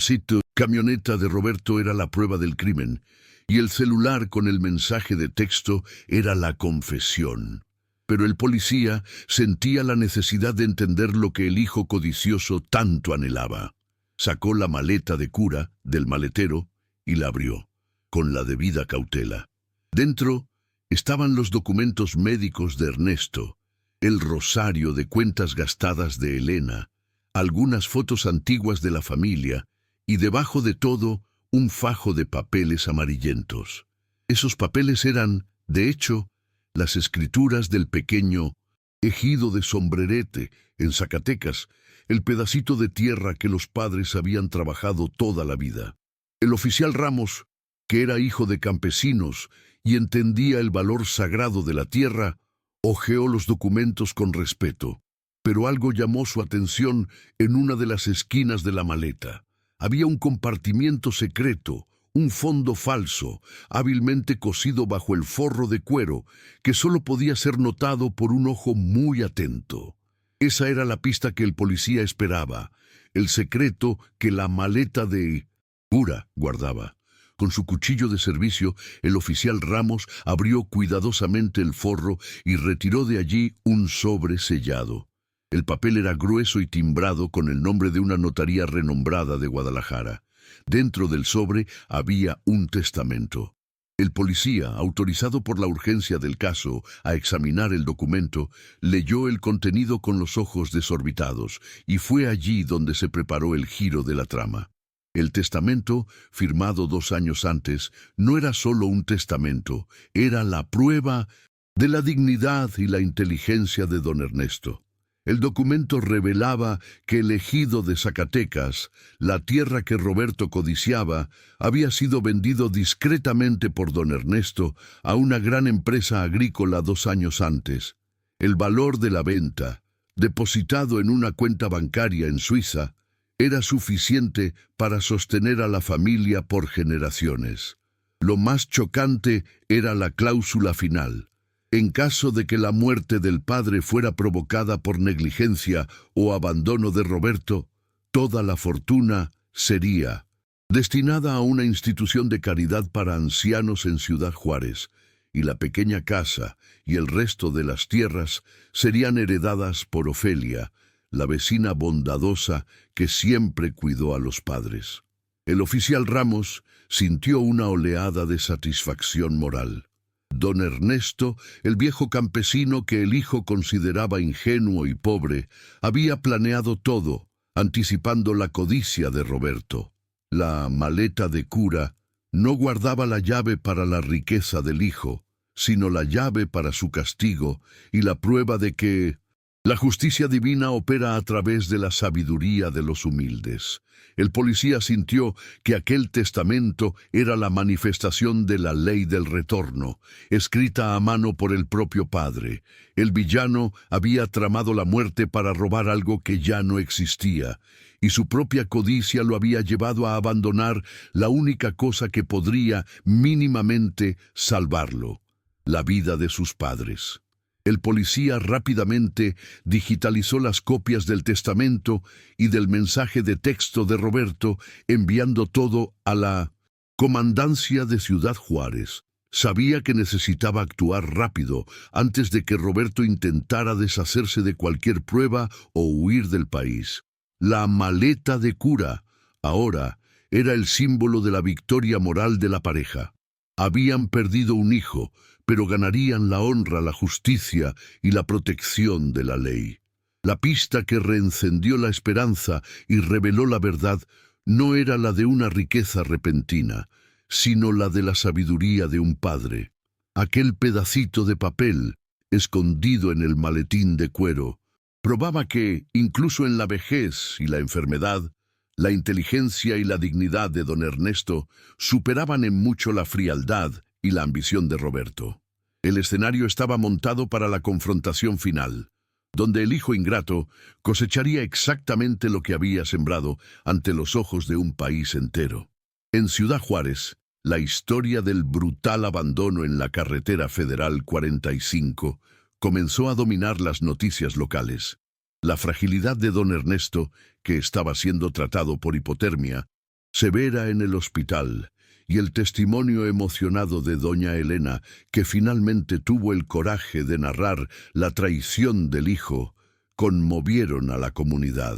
camioneta de Roberto era la prueba del crimen, y el celular con el mensaje de texto era la confesión. Pero el policía sentía la necesidad de entender lo que el hijo codicioso tanto anhelaba. Sacó la maleta de cura del maletero y la abrió, con la debida cautela. Dentro estaban los documentos médicos de Ernesto, el rosario de cuentas gastadas de Elena, algunas fotos antiguas de la familia y debajo de todo un fajo de papeles amarillentos. Esos papeles eran, de hecho, las escrituras del pequeño ejido de Sombrerete, en Zacatecas, el pedacito de tierra que los padres habían trabajado toda la vida. El oficial Ramos, que era hijo de campesinos y entendía el valor sagrado de la tierra, hojeó los documentos con respeto, pero algo llamó su atención en una de las esquinas de la maleta. Había un compartimiento secreto, un fondo falso, hábilmente cosido bajo el forro de cuero, que solo podía ser notado por un ojo muy atento. Esa era la pista que el policía esperaba, el secreto que la maleta de cura guardaba. Con su cuchillo de servicio, el oficial Ramos abrió cuidadosamente el forro y retiró de allí un sobre sellado. El papel era grueso y timbrado con el nombre de una notaría renombrada de Guadalajara. Dentro del sobre había un testamento. El policía, autorizado por la urgencia del caso a examinar el documento, leyó el contenido con los ojos desorbitados y fue allí donde se preparó el giro de la trama. El testamento, firmado 2 años antes, no era solo un testamento, era la prueba de la dignidad y la inteligencia de don Ernesto. El documento revelaba que el ejido de Zacatecas, la tierra que Roberto codiciaba, había sido vendido discretamente por don Ernesto a una gran empresa agrícola 2 años antes. El valor de la venta, depositado en una cuenta bancaria en Suiza, era suficiente para sostener a la familia por generaciones. Lo más chocante era la cláusula final. En caso de que la muerte del padre fuera provocada por negligencia o abandono de Roberto, toda la fortuna sería destinada a una institución de caridad para ancianos en Ciudad Juárez, y la pequeña casa y el resto de las tierras serían heredadas por Ofelia, la vecina bondadosa que siempre cuidó a los padres. El oficial Ramos sintió una oleada de satisfacción moral. Don Ernesto, el viejo campesino que el hijo consideraba ingenuo y pobre, había planeado todo, anticipando la codicia de Roberto. La maleta de cura no guardaba la llave para la riqueza del hijo, sino la llave para su castigo y la prueba de que la justicia divina opera a través de la sabiduría de los humildes. El policía sintió que aquel testamento era la manifestación de la ley del retorno, escrita a mano por el propio padre. El villano había tramado la muerte para robar algo que ya no existía, y su propia codicia lo había llevado a abandonar la única cosa que podría mínimamente salvarlo: la vida de sus padres. El policía rápidamente digitalizó las copias del testamento y del mensaje de texto de Roberto, enviando todo a la comandancia de Ciudad Juárez. Sabía que necesitaba actuar rápido antes de que Roberto intentara deshacerse de cualquier prueba o huir del país. La maleta de cura, ahora, era el símbolo de la victoria moral de la pareja. Habían perdido un hijo, pero ganarían la honra, la justicia y la protección de la ley. La pista que reencendió la esperanza y reveló la verdad no era la de una riqueza repentina, sino la de la sabiduría de un padre. Aquel pedacito de papel, escondido en el maletín de cuero, probaba que, incluso en la vejez y la enfermedad, la inteligencia y la dignidad de don Ernesto superaban en mucho la frialdad y la ambición de Roberto. El escenario estaba montado para la confrontación final, donde el hijo ingrato cosecharía exactamente lo que había sembrado ante los ojos de un país entero. En Ciudad Juárez, la historia del brutal abandono en la carretera federal 45 comenzó a dominar las noticias locales. La fragilidad de don Ernesto, que estaba siendo tratado por hipotermia severa en el hospital, y el testimonio emocionado de doña Elena, que finalmente tuvo el coraje de narrar la traición del hijo, conmovieron a la comunidad.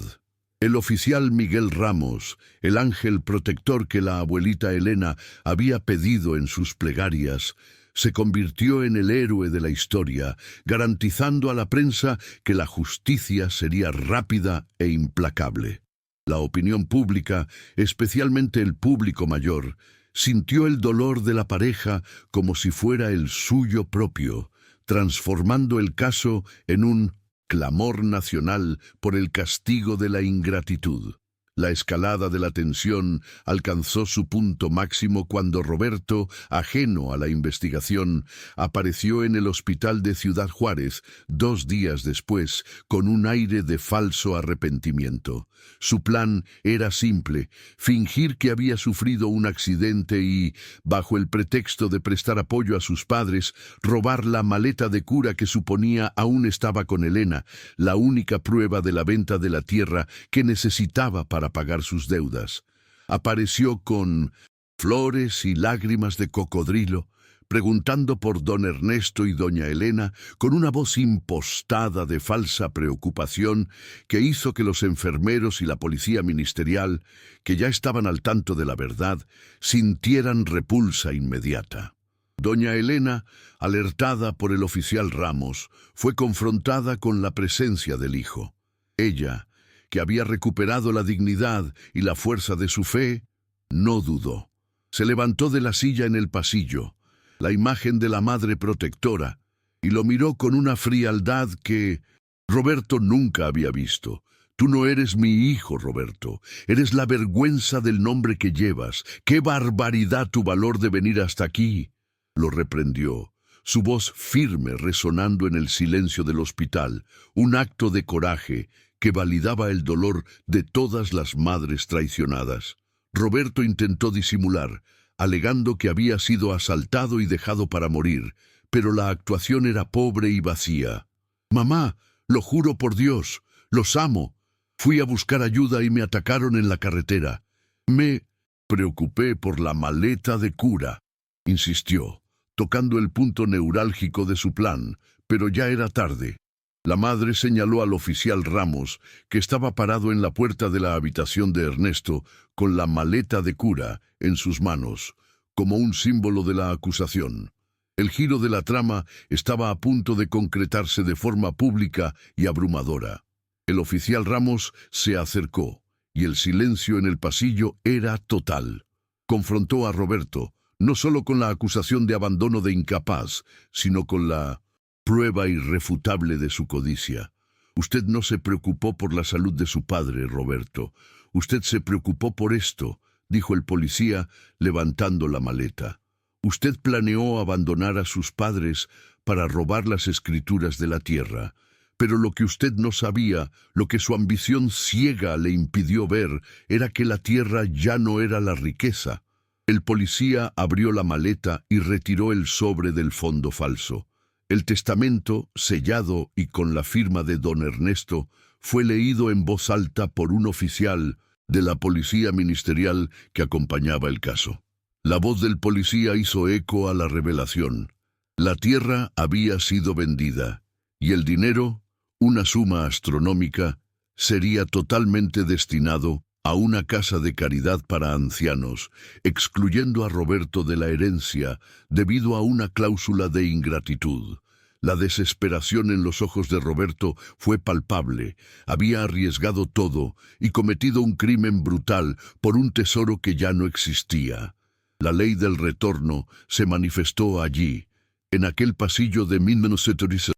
El oficial Miguel Ramos, el ángel protector que la abuelita Elena había pedido en sus plegarias, se convirtió en el héroe de la historia, garantizando a la prensa que la justicia sería rápida e implacable. La opinión pública, especialmente el público mayor, sintió el dolor de la pareja como si fuera el suyo propio, transformando el caso en un clamor nacional por el castigo de la ingratitud. La escalada de la tensión alcanzó su punto máximo cuando Roberto, ajeno a la investigación, apareció en el hospital de Ciudad Juárez 2 días después con un aire de falso arrepentimiento. Su plan era simple: fingir que había sufrido un accidente y, bajo el pretexto de prestar apoyo a sus padres, robar la maleta de cura que suponía aún estaba con Elena, la única prueba de la venta de la tierra que necesitaba para pagar sus deudas. Apareció con flores y lágrimas de cocodrilo, preguntando por don Ernesto y doña Elena, con una voz impostada de falsa preocupación que hizo que los enfermeros y la policía ministerial, que ya estaban al tanto de la verdad, sintieran repulsa inmediata. Doña Elena, alertada por el oficial Ramos, fue confrontada con la presencia del hijo. Ella, que había recuperado la dignidad y la fuerza de su fe, no dudó. Se levantó de la silla en el pasillo, la imagen de la madre protectora, y lo miró con una frialdad que Roberto nunca había visto. «Tú no eres mi hijo, Roberto. Eres la vergüenza del nombre que llevas. ¡Qué barbaridad tu valor de venir hasta aquí!», lo reprendió, su voz firme resonando en el silencio del hospital, un acto de coraje que validaba el dolor de todas las madres traicionadas. Roberto intentó disimular, alegando que había sido asaltado y dejado para morir, pero la actuación era pobre y vacía. «Mamá, lo juro por Dios, los amo. Fui a buscar ayuda y me atacaron en la carretera. Me preocupé por la maleta de cura», insistió, tocando el punto neurálgico de su plan, pero ya era tarde. La madre señaló al oficial Ramos, que estaba parado en la puerta de la habitación de Ernesto, con la maleta de cura en sus manos, como un símbolo de la acusación. El giro de la trama estaba a punto de concretarse de forma pública y abrumadora. El oficial Ramos se acercó, y el silencio en el pasillo era total. Confrontó a Roberto, no solo con la acusación de abandono de incapaz, sino con la prueba irrefutable de su codicia. «Usted no se preocupó por la salud de su padre, Roberto. Usted se preocupó por esto», dijo el policía, levantando la maleta. «Usted planeó abandonar a sus padres para robar las escrituras de la tierra. Pero lo que usted no sabía, lo que su ambición ciega le impidió ver, era que la tierra ya no era la riqueza». El policía abrió la maleta y retiró el sobre del fondo falso. El testamento, sellado y con la firma de don Ernesto, fue leído en voz alta por un oficial de la policía ministerial que acompañaba el caso. La voz del policía hizo eco a la revelación. La tierra había sido vendida, y el dinero, una suma astronómica, sería totalmente destinado a una casa de caridad para ancianos, excluyendo a Roberto de la herencia debido a una cláusula de ingratitud. La desesperación en los ojos de Roberto fue palpable. Había arriesgado todo y cometido un crimen brutal por un tesoro que ya no existía. La ley del retorno se manifestó allí, en aquel pasillo de 1930.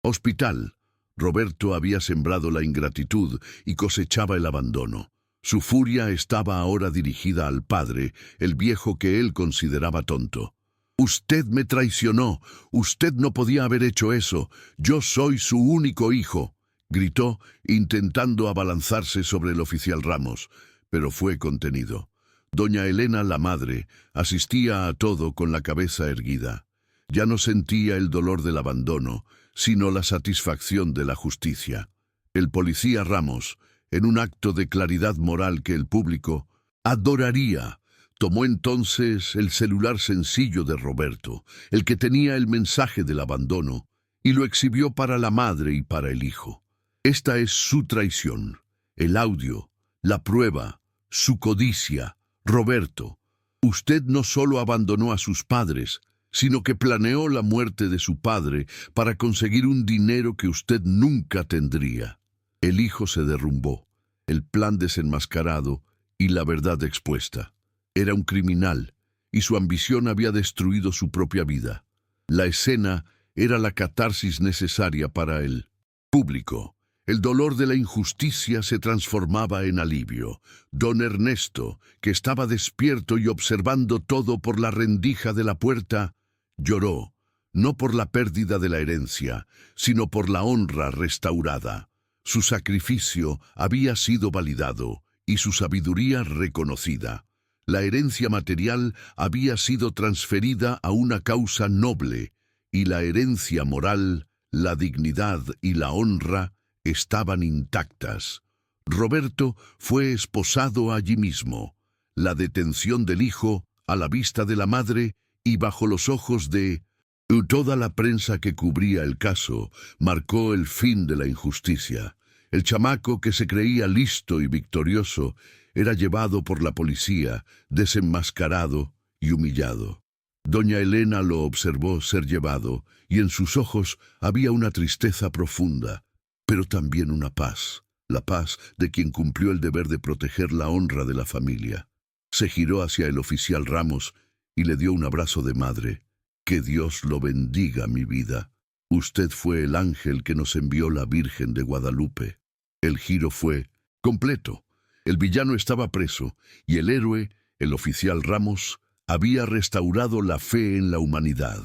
Hospital. Roberto había sembrado la ingratitud y cosechaba el abandono. Su furia estaba ahora dirigida al padre, el viejo que él consideraba tonto. «Usted me traicionó. Usted no podía haber hecho eso. Yo soy su único hijo», gritó, intentando abalanzarse sobre el oficial Ramos, pero fue contenido. Doña Elena, la madre, asistía a todo con la cabeza erguida. Ya no sentía el dolor del abandono, sino la satisfacción de la justicia. El policía Ramos, en un acto de claridad moral que el público adoraría, tomó entonces el celular sencillo de Roberto, el que tenía el mensaje del abandono, y lo exhibió para la madre y para el hijo. Esta es su traición, el audio, la prueba, su codicia. Roberto, usted no solo abandonó a sus padres, sino que planeó la muerte de su padre para conseguir un dinero que usted nunca tendría. El hijo se derrumbó, el plan desenmascarado y la verdad expuesta. Era un criminal, y su ambición había destruido su propia vida. La escena era la catarsis necesaria para el público. El dolor de la injusticia se transformaba en alivio. Don Ernesto, que estaba despierto y observando todo por la rendija de la puerta, lloró, no por la pérdida de la herencia, sino por la honra restaurada. Su sacrificio había sido validado y su sabiduría reconocida. La herencia material había sido transferida a una causa noble, y la herencia moral, la dignidad y la honra estaban intactas. Roberto fue esposado allí mismo. La detención del hijo, a la vista de la madre y bajo los ojos de toda la prensa que cubría el caso, marcó el fin de la injusticia. El chamaco, que se creía listo y victorioso, era llevado por la policía, desenmascarado y humillado. Doña Elena lo observó ser llevado, y en sus ojos había una tristeza profunda, pero también una paz, la paz de quien cumplió el deber de proteger la honra de la familia. Se giró hacia el oficial Ramos y le dio un abrazo de madre. «Que Dios lo bendiga, mi vida. Usted fue el ángel que nos envió la Virgen de Guadalupe». El giro fue completo. El villano estaba preso, y el héroe, el oficial Ramos, había restaurado la fe en la humanidad.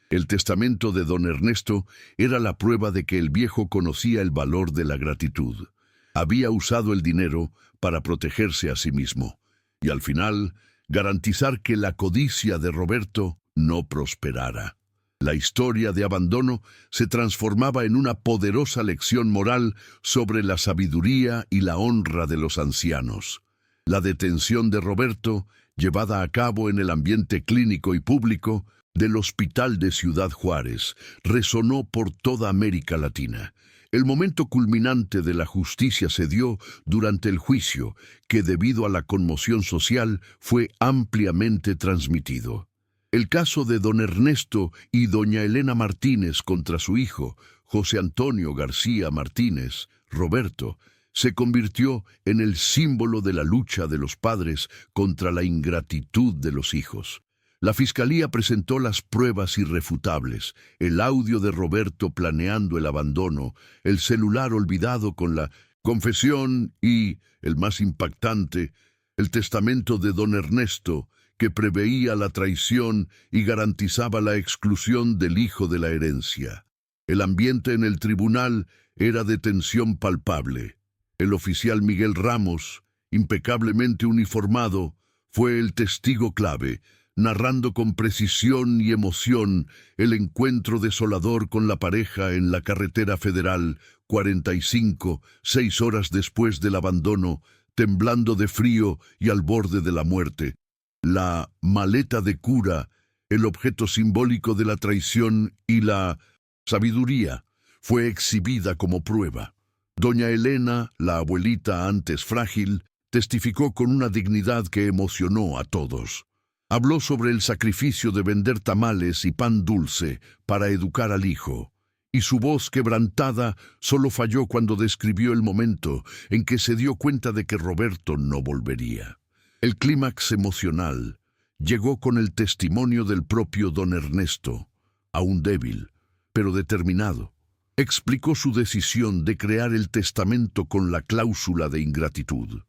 El testamento de don Ernesto era la prueba de que el viejo conocía el valor de la gratitud. Había usado el dinero para protegerse a sí mismo, y al final garantizar que la codicia de Roberto no prosperara. La historia de abandono se transformaba en una poderosa lección moral sobre la sabiduría y la honra de los ancianos. La detención de Roberto, llevada a cabo en el ambiente clínico y público del Hospital de Ciudad Juárez, resonó por toda América Latina. El momento culminante de la justicia se dio durante el juicio, que debido a la conmoción social fue ampliamente transmitido. El caso de don Ernesto y doña Elena Martínez contra su hijo, José Antonio García Martínez, Roberto, se convirtió en el símbolo de la lucha de los padres contra la ingratitud de los hijos. La Fiscalía presentó las pruebas irrefutables, el audio de Roberto planeando el abandono, el celular olvidado con la confesión y, el más impactante, el testamento de don Ernesto, que preveía la traición y garantizaba la exclusión del hijo de la herencia. El ambiente en el tribunal era de tensión palpable. El oficial Miguel Ramos, impecablemente uniformado, fue el testigo clave, narrando con precisión y emoción el encuentro desolador con la pareja en la carretera federal 45, 6 horas después del abandono, temblando de frío y al borde de la muerte. La maleta de cura, el objeto simbólico de la traición y la sabiduría, fue exhibida como prueba. Doña Elena, la abuelita antes frágil, testificó con una dignidad que emocionó a todos. Habló sobre el sacrificio de vender tamales y pan dulce para educar al hijo, y su voz quebrantada solo falló cuando describió el momento en que se dio cuenta de que Roberto no volvería. El clímax emocional llegó con el testimonio del propio don Ernesto, aún débil, pero determinado. Explicó su decisión de crear el testamento con la cláusula de ingratitud.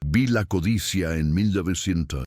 Vi la codicia en 1900.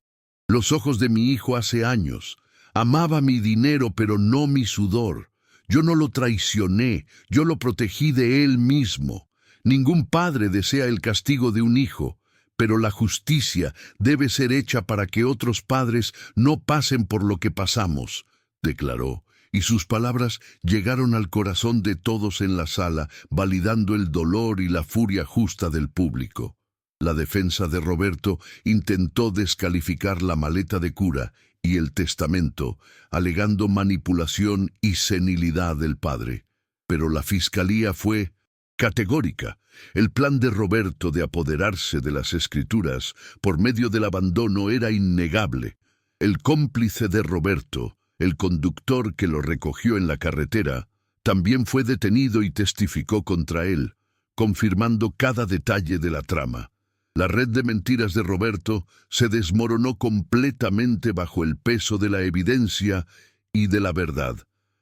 Los ojos de mi hijo hace años. Amaba mi dinero, pero no mi sudor. Yo no lo traicioné, yo lo protegí de él mismo. Ningún padre desea el castigo de un hijo, pero la justicia debe ser hecha para que otros padres no pasen por lo que pasamos, declaró, y sus palabras llegaron al corazón de todos en la sala, validando el dolor y la furia justa del público. La defensa de Roberto intentó descalificar la maleta de cura y el testamento, alegando manipulación y senilidad del padre. Pero la Fiscalía fue categórica. El plan de Roberto de apoderarse de las escrituras por medio del abandono era innegable. El cómplice de Roberto, el conductor que lo recogió en la carretera, también fue detenido y testificó contra él, confirmando cada detalle de la trama. La red de mentiras de Roberto se desmoronó completamente bajo el peso de la evidencia y de la verdad.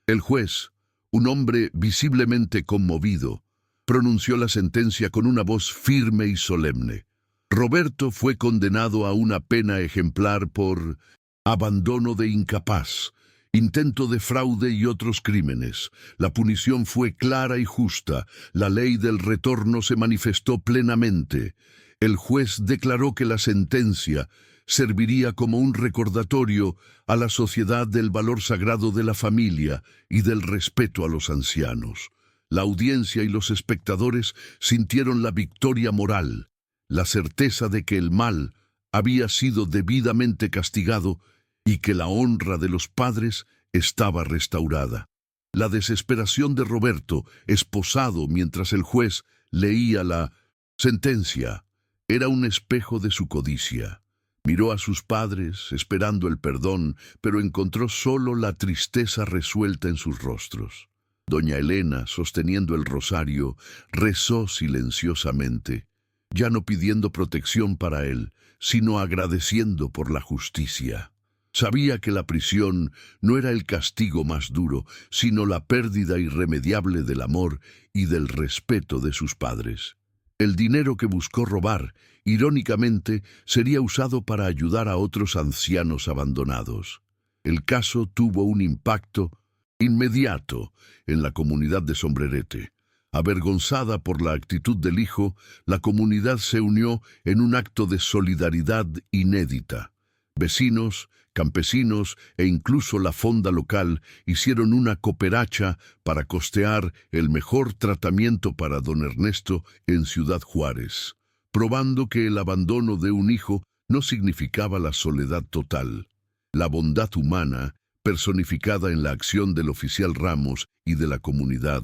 El juez, un hombre visiblemente conmovido, pronunció la sentencia con una voz firme y solemne. Roberto fue condenado a una pena ejemplar por abandono de incapaz, intento de fraude y otros crímenes. La punición fue clara y justa. La ley del retorno se manifestó plenamente. El juez declaró que la sentencia serviría como un recordatorio a la sociedad del valor sagrado de la familia y del respeto a los ancianos. La audiencia y los espectadores sintieron la victoria moral, la certeza de que el mal había sido debidamente castigado y que la honra de los padres estaba restaurada. La desesperación de Roberto, esposado mientras el juez leía la sentencia, era un espejo de su codicia. Miró a sus padres, esperando el perdón, pero encontró solo la tristeza resuelta en sus rostros. Doña Elena, sosteniendo el rosario, rezó silenciosamente, ya no pidiendo protección para él, sino agradeciendo por la justicia. Sabía que la prisión no era el castigo más duro, sino la pérdida irremediable del amor y del respeto de sus padres. El dinero que buscó robar, irónicamente, sería usado para ayudar a otros ancianos abandonados. El caso tuvo un impacto inmediato en la comunidad de Sombrerete. Avergonzada por la actitud del hijo, la comunidad se unió en un acto de solidaridad inédita. Vecinos, campesinos e incluso la fonda local hicieron una cooperacha para costear el mejor tratamiento para don Ernesto en Ciudad Juárez, probando que el abandono de un hijo no significaba la soledad total. La bondad humana, personificada en la acción del oficial Ramos y de la comunidad,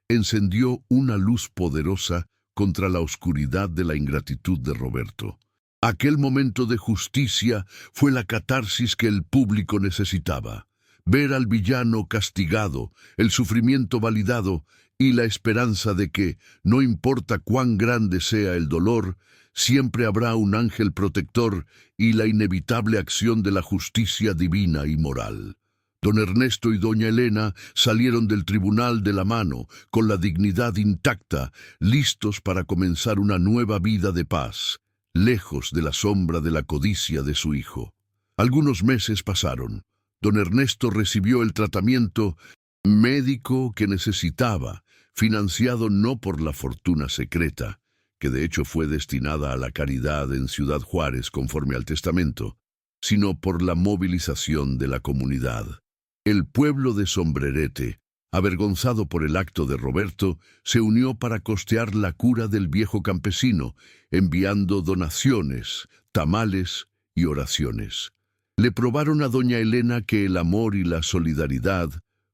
encendió una luz poderosa contra la oscuridad de la ingratitud de Roberto. Aquel momento de justicia fue la catarsis que el público necesitaba. Ver al villano castigado, el sufrimiento validado y la esperanza de que, no importa cuán grande sea el dolor, siempre habrá un ángel protector y la inevitable acción de la justicia divina y moral. Don Ernesto y doña Elena salieron del tribunal de la mano, con la dignidad intacta, listos para comenzar una nueva vida de paz, lejos de la sombra de la codicia de su hijo. Algunos meses pasaron. Don Ernesto recibió el tratamiento médico que necesitaba, financiado no por la fortuna secreta, que de hecho fue destinada a la caridad en Ciudad Juárez conforme al testamento, sino por la movilización de la comunidad. El pueblo de Sombrerete, avergonzado por el acto de Roberto, se unió para costear la cura del viejo campesino, enviando donaciones, tamales y oraciones. Le probaron a doña Elena que el amor y la solidaridad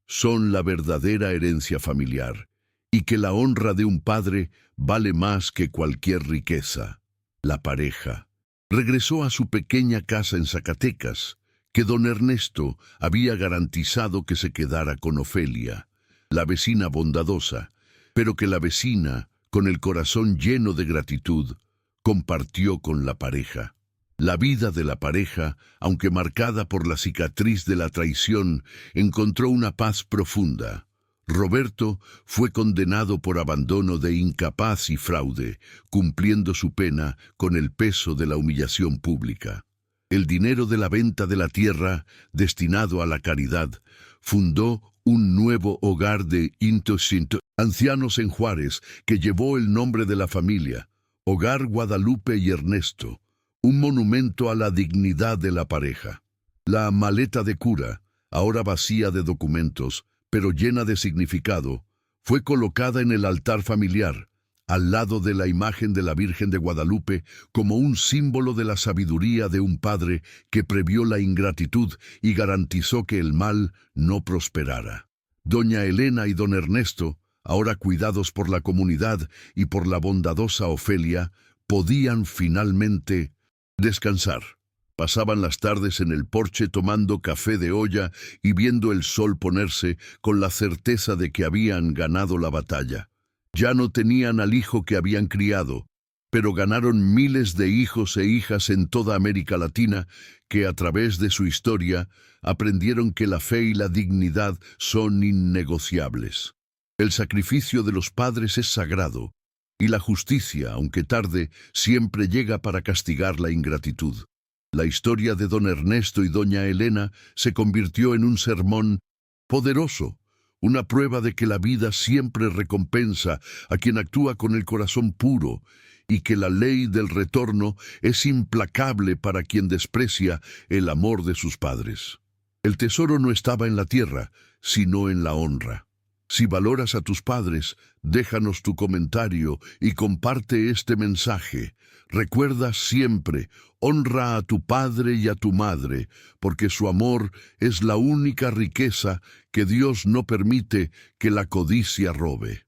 son la verdadera herencia familiar, y que la honra de un padre vale más que cualquier riqueza. La pareja regresó a su pequeña casa en Zacatecas, que don Ernesto había garantizado que se quedara con Ofelia, la vecina bondadosa, pero que la vecina, con el corazón lleno de gratitud, compartió con la pareja. La vida de la pareja, aunque marcada por la cicatriz de la traición, encontró una paz profunda. Roberto fue condenado por abandono de incapaz y fraude, cumpliendo su pena con el peso de la humillación pública. El dinero de la venta de la tierra, destinado a la caridad, fundó un nuevo hogar de ancianos en Juárez que llevó el nombre de la familia, Hogar Guadalupe y Ernesto, un monumento a la dignidad de la pareja. La maleta de cura, ahora vacía de documentos, pero llena de significado, fue colocada en el altar familiar, al lado de la imagen de la Virgen de Guadalupe, como un símbolo de la sabiduría de un padre que previó la ingratitud y garantizó que el mal no prosperara. Doña Elena y don Ernesto, ahora cuidados por la comunidad y por la bondadosa Ofelia, podían finalmente descansar. Pasaban las tardes en el porche tomando café de olla y viendo el sol ponerse con la certeza de que habían ganado la batalla. Ya no tenían al hijo que habían criado, pero ganaron miles de hijos e hijas en toda América Latina que a través de su historia aprendieron que la fe y la dignidad son innegociables. El sacrificio de los padres es sagrado, y la justicia, aunque tarde, siempre llega para castigar la ingratitud. La historia de don Ernesto y doña Elena se convirtió en un sermón poderoso, una prueba de que la vida siempre recompensa a quien actúa con el corazón puro y que la ley del retorno es implacable para quien desprecia el amor de sus padres. El tesoro no estaba en la tierra, sino en la honra. Si valoras a tus padres, déjanos tu comentario y comparte este mensaje. Recuerda siempre, honra a tu padre y a tu madre, porque su amor es la única riqueza que Dios no permite que la codicia robe.